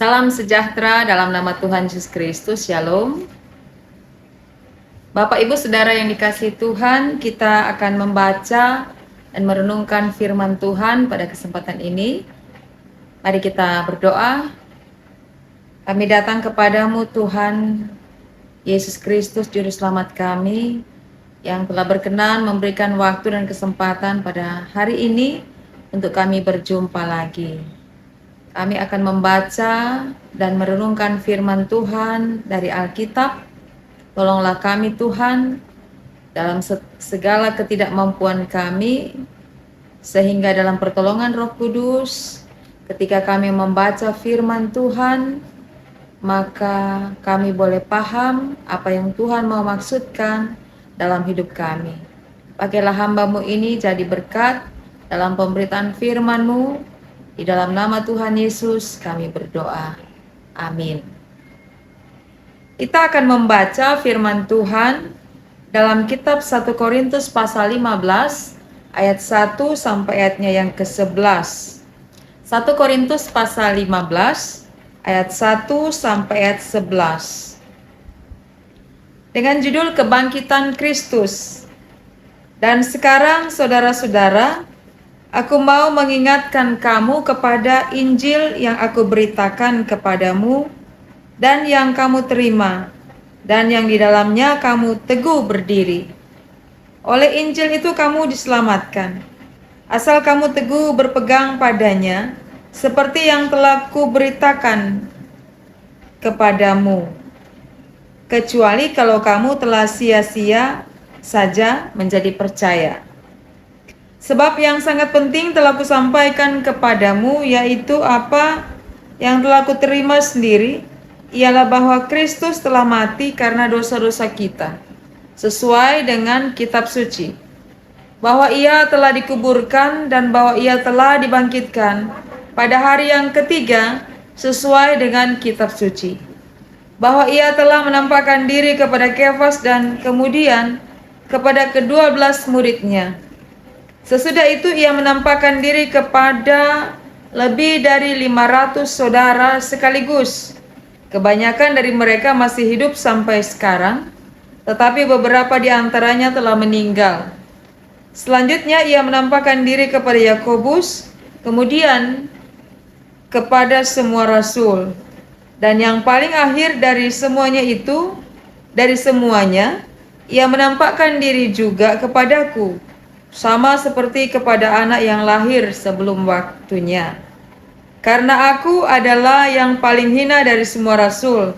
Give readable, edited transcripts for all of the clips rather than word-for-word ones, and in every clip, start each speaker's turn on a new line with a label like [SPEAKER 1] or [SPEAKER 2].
[SPEAKER 1] Salam sejahtera dalam nama Tuhan Yesus Kristus, Shalom. Bapak Ibu Saudara yang dikasihi Tuhan, kita akan membaca dan merenungkan firman Tuhan pada kesempatan ini. Mari kita berdoa. Kami datang kepadamu Tuhan Yesus Kristus, Juru Selamat kami, yang telah berkenan memberikan waktu dan kesempatan pada hari ini untuk kami berjumpa lagi. Kami akan membaca dan merenungkan firman Tuhan dari Alkitab. Tolonglah kami Tuhan dalam segala ketidakmampuan kami, sehingga dalam pertolongan Roh Kudus, ketika kami membaca firman Tuhan, maka kami boleh paham apa yang Tuhan mau maksudkan dalam hidup kami. Pakailah hamba-Mu ini jadi berkat dalam pemberitaan firman-Mu. Di dalam nama Tuhan Yesus kami berdoa. Amin. Kita akan membaca firman Tuhan dalam kitab 1 Korintus pasal 15 ayat 1 sampai ayatnya yang ke-11. 1 Korintus pasal 15 ayat 1 sampai ayat 11. Dengan judul Kebangkitan Kristus. Dan sekarang saudara-saudara, aku mau mengingatkan kamu kepada Injil yang aku beritakan kepadamu dan yang kamu terima dan yang di dalamnya kamu teguh berdiri. Oleh Injil itu kamu diselamatkan, asal kamu teguh berpegang padanya seperti yang telah kuberitakan kepadamu, kecuali kalau kamu telah sia-sia saja menjadi percaya. Sebab yang sangat penting telah kusampaikan kepadamu, yaitu apa yang telah kuterima sendiri, ialah bahwa Kristus telah mati karena dosa-dosa kita, sesuai dengan kitab suci. Bahwa ia telah dikuburkan dan bahwa ia telah dibangkitkan pada hari yang ketiga, sesuai dengan kitab suci. Bahwa ia telah menampakkan diri kepada Kefas dan kemudian kepada ke-12 muridnya. Sesudah itu ia menampakkan diri kepada lebih dari 500 saudara sekaligus. Kebanyakan dari mereka masih hidup sampai sekarang, tetapi beberapa di antaranya telah meninggal. Selanjutnya ia menampakkan diri kepada Yakobus, kemudian kepada semua rasul. Dan yang paling akhir dari semuanya itu, ia menampakkan diri juga kepadaku, sama seperti kepada anak yang lahir sebelum waktunya. Karena aku adalah yang paling hina dari semua rasul,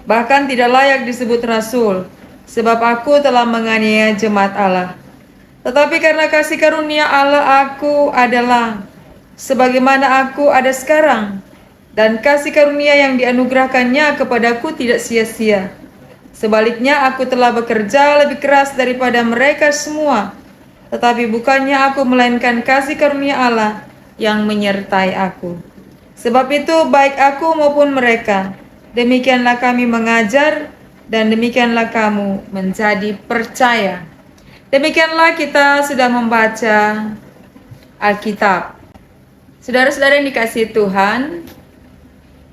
[SPEAKER 1] bahkan tidak layak disebut rasul, sebab aku telah menganiaya jemaat Allah. Tetapi karena kasih karunia Allah aku adalah sebagaimana aku ada sekarang, dan kasih karunia yang dianugerahkannya kepadaku tidak sia-sia. Sebaliknya aku telah bekerja lebih keras daripada mereka semua, tetapi bukannya aku, melainkan kasih karunia Allah yang menyertai aku. Sebab itu baik aku maupun mereka, demikianlah kami mengajar dan demikianlah kamu menjadi percaya. Demikianlah kita sudah membaca Alkitab. Saudara-saudara yang dikasihi Tuhan,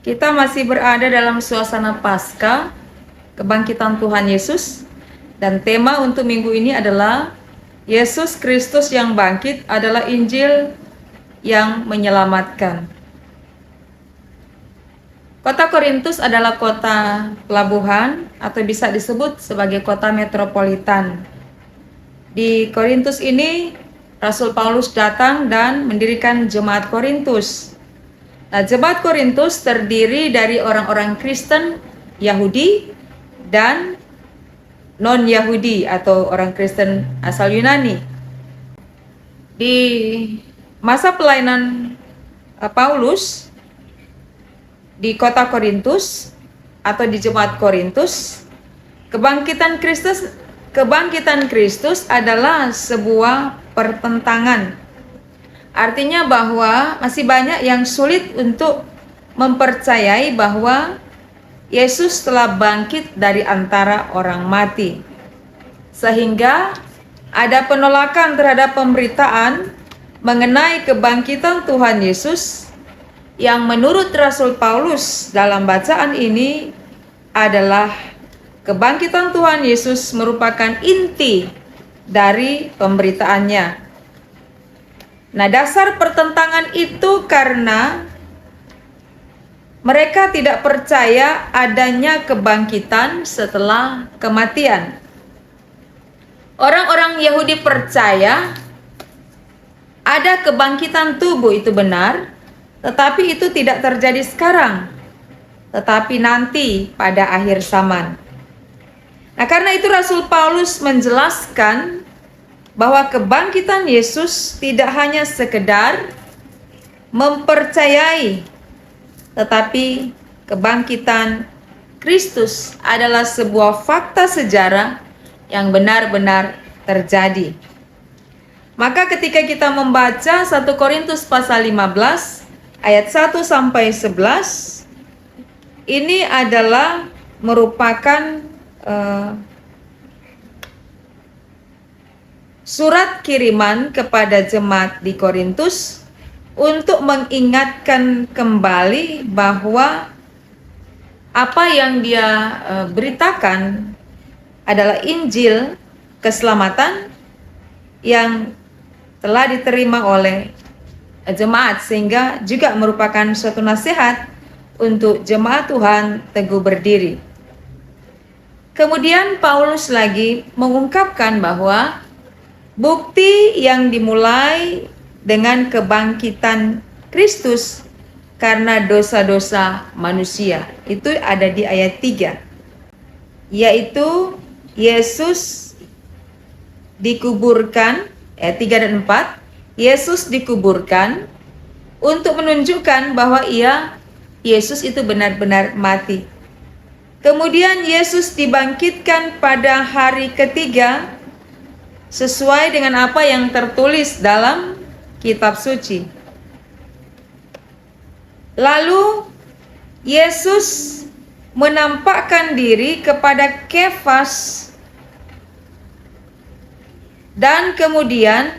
[SPEAKER 1] kita masih berada dalam suasana Paskah, kebangkitan Tuhan Yesus, dan tema untuk minggu ini adalah Yesus Kristus yang bangkit adalah Injil yang menyelamatkan. Kota Korintus adalah kota pelabuhan atau bisa disebut sebagai kota metropolitan. Di Korintus ini, Rasul Paulus datang dan mendirikan jemaat Korintus. Nah, jemaat Korintus terdiri dari orang-orang Kristen, Yahudi, dan non-Yahudi atau orang Kristen asal Yunani. Di masa pelayanan Paulus di kota Korintus atau di jemaat Korintus, kebangkitan Kristus adalah sebuah pertentangan. Artinya bahwa masih banyak yang sulit untuk mempercayai bahwa Yesus telah bangkit dari antara orang mati. Sehingga ada penolakan terhadap pemberitaan mengenai kebangkitan Tuhan Yesus yang menurut Rasul Paulus dalam bacaan ini adalah kebangkitan Tuhan Yesus merupakan inti dari pemberitaannya. Nah, dasar pertentangan itu karena mereka tidak percaya adanya kebangkitan setelah kematian. Orang-orang Yahudi percaya ada kebangkitan tubuh, itu benar, tetapi itu tidak terjadi sekarang, tetapi nanti pada akhir zaman. Nah, karena itu Rasul Paulus menjelaskan bahwa kebangkitan Yesus tidak hanya sekedar mempercayai, tetapi kebangkitan Kristus adalah sebuah fakta sejarah yang benar-benar terjadi. Maka ketika kita membaca 1 Korintus pasal 15 ayat 1 sampai 11, ini adalah merupakan surat kiriman kepada jemaat di Korintus untuk mengingatkan kembali bahwa apa yang dia beritakan adalah Injil keselamatan yang telah diterima oleh jemaat, sehingga juga merupakan suatu nasihat untuk jemaat Tuhan teguh berdiri. Kemudian Paulus lagi mengungkapkan bahwa bukti yang dimulai dengan kebangkitan Kristus karena dosa-dosa manusia itu ada di ayat 3, yaitu Yesus dikuburkan, ayat 3 dan 4, Yesus dikuburkan untuk menunjukkan bahwa Yesus itu benar-benar mati. Kemudian Yesus dibangkitkan pada hari ketiga sesuai dengan apa yang tertulis dalam kitab suci. Lalu Yesus menampakkan diri kepada Kefas dan kemudian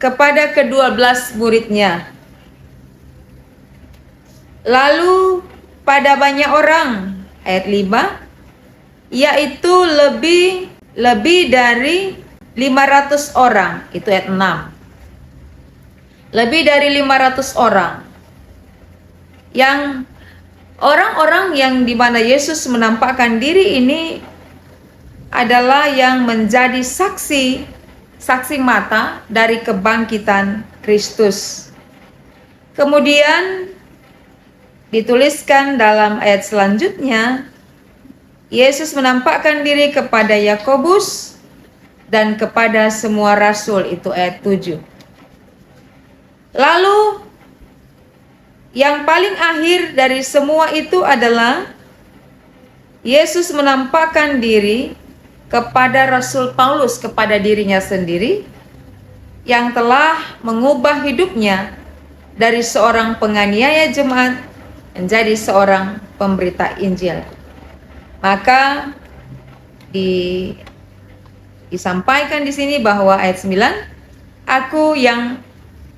[SPEAKER 1] kepada ke-12 muridnya. Lalu pada banyak orang, ayat 5, yaitu lebih dari 500 orang, itu ayat 6. Lebih dari 500 orang. Yang orang-orang yang di mana Yesus menampakkan diri ini adalah yang menjadi saksi mata dari kebangkitan Kristus. Kemudian dituliskan dalam ayat selanjutnya, Yesus menampakkan diri kepada Yakobus dan kepada semua rasul, itu ayat 7. Lalu yang paling akhir dari semua itu adalah Yesus menampakkan diri kepada Rasul Paulus, kepada dirinya sendiri yang telah mengubah hidupnya dari seorang penganiaya jemaat menjadi seorang pemberita Injil. Maka disampaikan di sini bahwa ayat 9, aku yang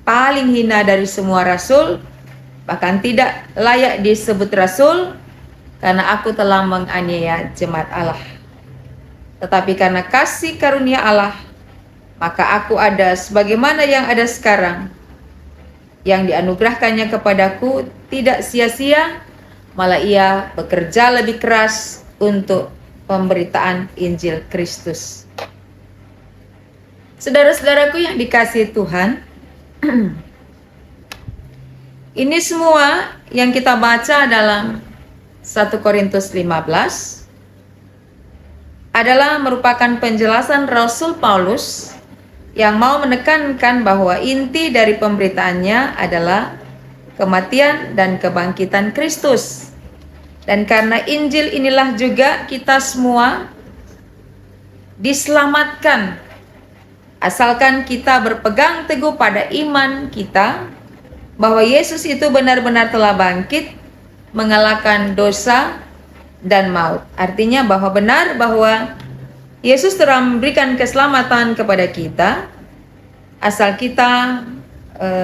[SPEAKER 1] paling hina dari semua rasul, bahkan tidak layak disebut rasul, karena aku telah menganiaya jemaat Allah. Tetapi karena kasih karunia Allah, maka aku ada sebagaimana yang ada sekarang. Yang dianugerahkannya kepadaku tidak sia-sia, malah ia bekerja lebih keras untuk pemberitaan Injil Kristus. Saudara-saudaraku yang dikasihi Tuhan, ini semua yang kita baca dalam 1 Korintus 15 adalah merupakan penjelasan Rasul Paulus yang mau menekankan bahwa inti dari pemberitaannya adalah kematian dan kebangkitan Kristus. Dan karena Injil inilah juga kita semua diselamatkan, asalkan kita berpegang teguh pada iman kita bahwa Yesus itu benar-benar telah bangkit, mengalahkan dosa dan maut. Artinya bahwa benar bahwa Yesus telah memberikan keselamatan kepada kita, asal kita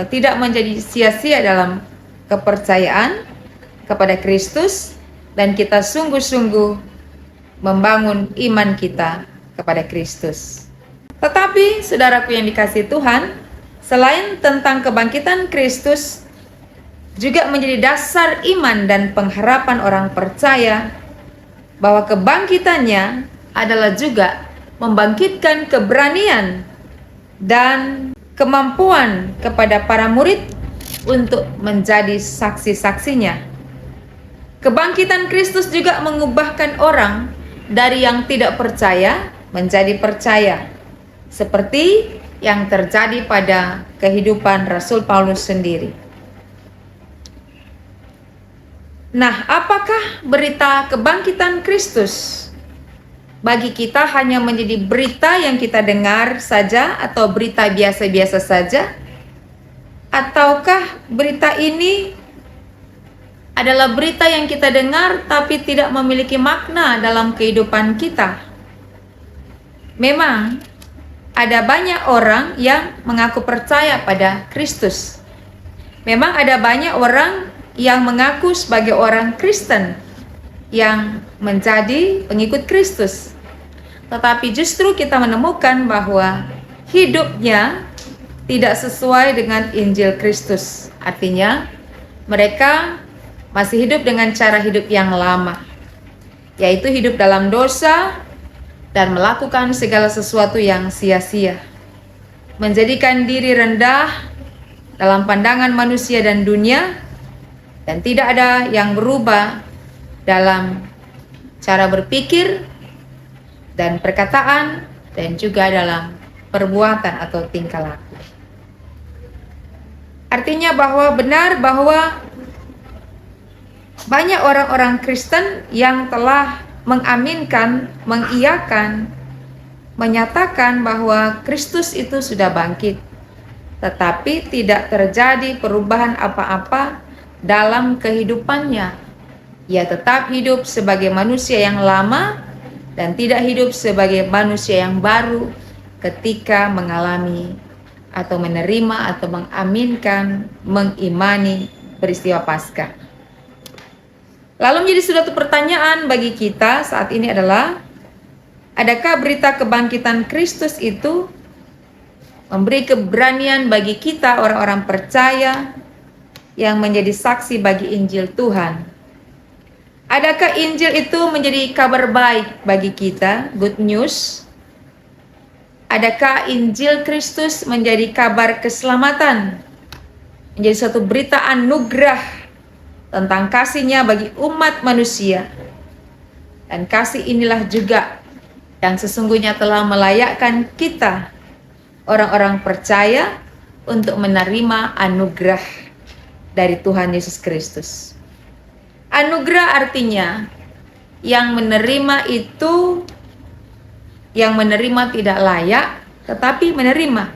[SPEAKER 1] tidak menjadi sia-sia dalam kepercayaan kepada Kristus, dan kita sungguh-sungguh membangun iman kita kepada Kristus. Tetapi saudaraku yang dikasihi Tuhan, selain tentang kebangkitan Kristus, juga menjadi dasar iman dan pengharapan orang percaya bahwa kebangkitannya adalah juga membangkitkan keberanian dan kemampuan kepada para murid untuk menjadi saksi-saksinya. Kebangkitan Kristus juga mengubahkan orang dari yang tidak percaya menjadi percaya, seperti yang terjadi pada kehidupan Rasul Paulus sendiri. Nah, apakah berita kebangkitan Kristus bagi kita hanya menjadi berita yang kita dengar saja, atau berita biasa-biasa saja? Ataukah berita ini adalah berita yang kita dengar tapi tidak memiliki makna dalam kehidupan kita? Memang ada banyak orang yang mengaku percaya pada Kristus. Memang ada banyak orang yang mengaku sebagai orang Kristen yang menjadi pengikut Kristus. Tetapi justru kita menemukan bahwa hidupnya tidak sesuai dengan Injil Kristus. Artinya mereka masih hidup dengan cara hidup yang lama, yaitu hidup dalam dosa dan melakukan segala sesuatu yang sia-sia, menjadikan diri rendah dalam pandangan manusia dan dunia, dan tidak ada yang berubah dalam cara berpikir dan perkataan, dan juga dalam perbuatan atau tingkah laku. Artinya bahwa benar bahwa banyak orang-orang Kristen yang telah mengaminkan, mengiyakan, menyatakan bahwa Kristus itu sudah bangkit, tetapi tidak terjadi perubahan apa-apa dalam kehidupannya. Ia tetap hidup sebagai manusia yang lama dan tidak hidup sebagai manusia yang baru ketika mengalami atau menerima atau mengaminkan, mengimani peristiwa Paskah. Lalu menjadi suatu pertanyaan bagi kita saat ini adalah, adakah berita kebangkitan Kristus itu memberi keberanian bagi kita orang-orang percaya yang menjadi saksi bagi Injil Tuhan? Adakah Injil itu menjadi kabar baik bagi kita, good news? Adakah Injil Kristus menjadi kabar keselamatan, menjadi suatu berita anugerah tentang kasih-Nya bagi umat manusia? Dan kasih inilah juga yang sesungguhnya telah melayakkan kita, orang-orang percaya, untuk menerima anugerah dari Tuhan Yesus Kristus. Anugerah artinya yang menerima itu, yang menerima tidak layak tetapi menerima.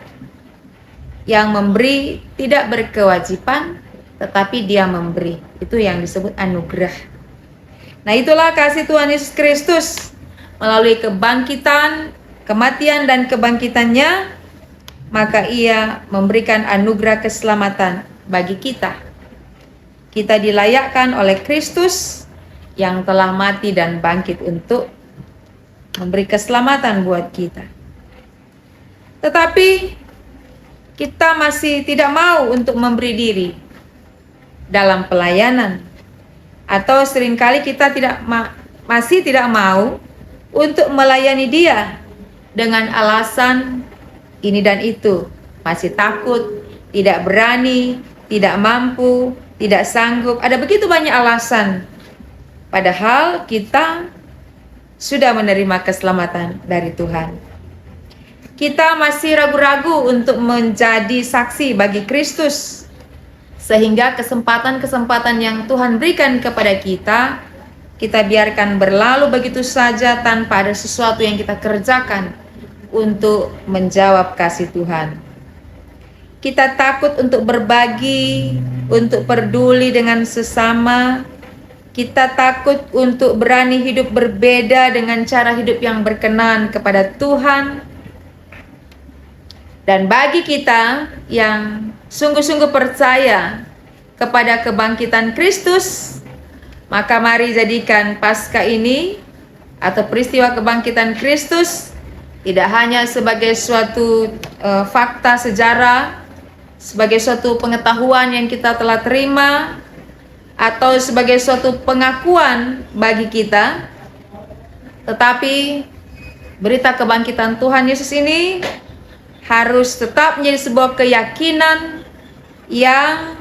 [SPEAKER 1] Yang memberi tidak berkewajiban tetapi dia memberi. Itu yang disebut anugerah. Nah, itulah kasih Tuhan Yesus Kristus melalui kebangkitan, kematian dan kebangkitannya, maka Ia memberikan anugerah keselamatan bagi kita. Kita dilayakkan oleh Kristus yang telah mati dan bangkit untuk memberi keselamatan buat kita. Tetapi kita masih tidak mau untuk memberi diri dalam pelayanan, atau seringkali kita masih tidak mau untuk melayani Dia dengan alasan ini dan itu, masih takut, tidak berani, tidak mampu, tidak sanggup. Ada begitu banyak alasan, padahal kita sudah menerima keselamatan dari Tuhan. Kita masih ragu-ragu untuk menjadi saksi bagi Kristus, sehingga kesempatan-kesempatan yang Tuhan berikan kepada kita, kita biarkan berlalu begitu saja tanpa ada sesuatu yang kita kerjakan untuk menjawab kasih Tuhan. Kita takut untuk berbagi, untuk peduli dengan sesama. Kita takut untuk berani hidup berbeda dengan cara hidup yang berkenan kepada Tuhan. Dan bagi kita yang sungguh-sungguh percaya kepada kebangkitan Kristus, maka mari jadikan Paskah ini atau peristiwa kebangkitan Kristus tidak hanya sebagai suatu fakta sejarah, sebagai suatu pengetahuan yang kita telah terima, atau sebagai suatu pengakuan bagi kita, tetapi berita kebangkitan Tuhan Yesus ini harus tetap menjadi sebuah keyakinan yang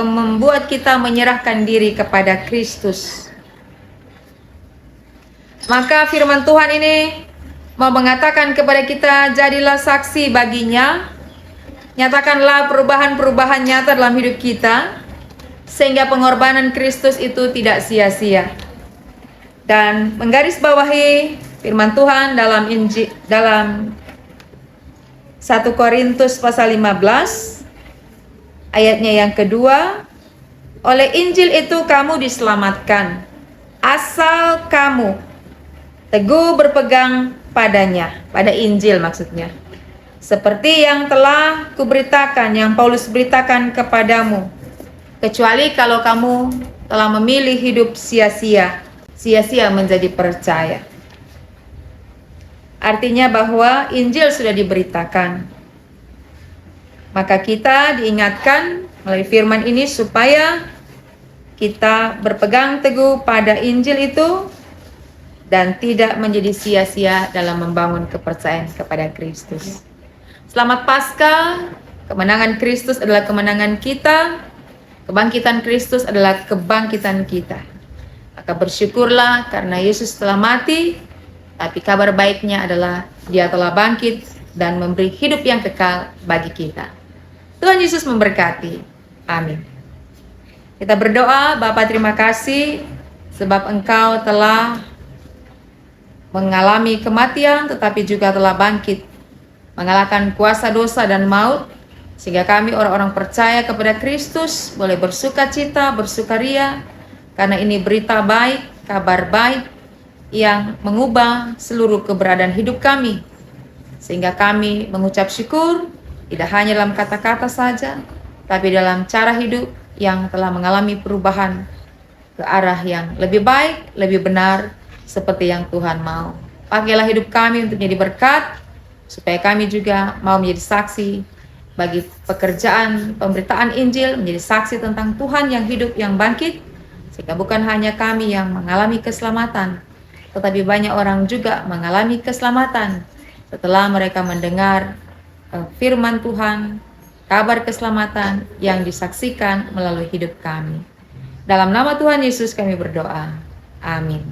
[SPEAKER 1] membuat kita menyerahkan diri kepada Kristus. Maka firman Tuhan ini mau mengatakan kepada kita, jadilah saksi baginya, nyatakanlah perubahan-perubahan nyata dalam hidup kita, sehingga pengorbanan Kristus itu tidak sia-sia. Dan menggarisbawahi firman Tuhan dalam 1 Korintus pasal 15 ayatnya yang kedua, oleh Injil itu kamu diselamatkan, asal kamu teguh berpegang padanya, pada Injil maksudnya. Seperti yang telah kuberitakan, yang Paulus beritakan kepadamu, kecuali kalau kamu telah memilih hidup sia-sia menjadi percaya. Artinya bahwa Injil sudah diberitakan. Maka kita diingatkan melalui firman ini supaya kita berpegang teguh pada Injil itu dan tidak menjadi sia-sia dalam membangun kepercayaan kepada Kristus. Selamat Paskah, kemenangan Kristus adalah kemenangan kita, kebangkitan Kristus adalah kebangkitan kita. Maka bersyukurlah karena Yesus telah mati, tapi kabar baiknya adalah Dia telah bangkit dan memberi hidup yang kekal bagi kita. Tuhan Yesus memberkati. Amin. Kita berdoa, Bapa terima kasih sebab Engkau telah mengalami kematian tetapi juga telah bangkit, mengalahkan kuasa dosa dan maut, sehingga kami orang-orang percaya kepada Kristus boleh bersukacita, bersukaria, karena ini berita baik, kabar baik yang mengubah seluruh keberadaan hidup kami, sehingga kami mengucap syukur tidak hanya dalam kata-kata saja, tapi dalam cara hidup yang telah mengalami perubahan ke arah yang lebih baik, lebih benar, seperti yang Tuhan mau. Pakailah hidup kami untuk menjadi berkat, supaya kami juga mau menjadi saksi bagi pekerjaan pemberitaan Injil, menjadi saksi tentang Tuhan yang hidup, yang bangkit, sehingga bukan hanya kami yang mengalami keselamatan, tetapi banyak orang juga mengalami keselamatan setelah mereka mendengar firman Tuhan, kabar keselamatan yang disaksikan melalui hidup kami. Dalam nama Tuhan Yesus kami berdoa. Amin.